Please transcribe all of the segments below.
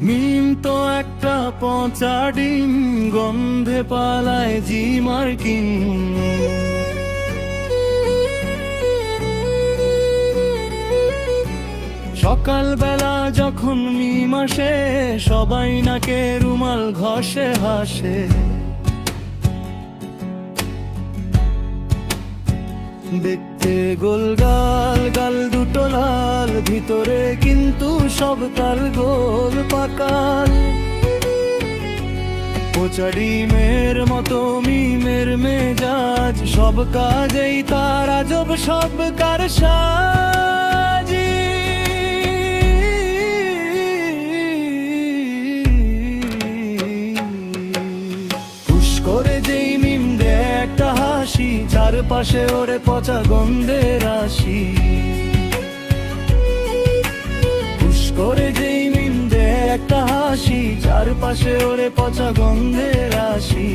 মিম তো একটা পচা ডিম, গন্ধে পালায় জি মার্কিন। সকালবেলা যখন মিম আসে, সবাই নাকে রুমাল ঘষে হাসে। দেখতে গোলগাল, গাল দুটো লাল, ভিতরে কিন্তু সব কাল গোল পাকাল। পচা ডিমের মতো মিমের মেজাজ, সব কাজেই তার আজব সব কারসাজি। হুশ করে যেই মিম দেয় একটা হাসি, চারপাশে ওরে পচা গন্ধের রাশি। হুশ করে যেই মিম দেয় একটা হাসি, চারপাশে ওরে পচা গন্ধের রাশি।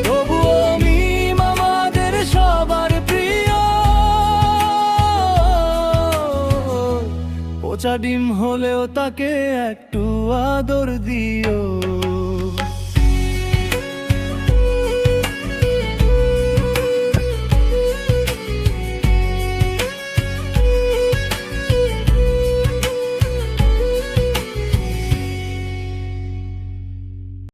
তবুও মিম আমাদের সবার প্রিয়, পচা ডিম হলেও তাকে একটু আদর দিও।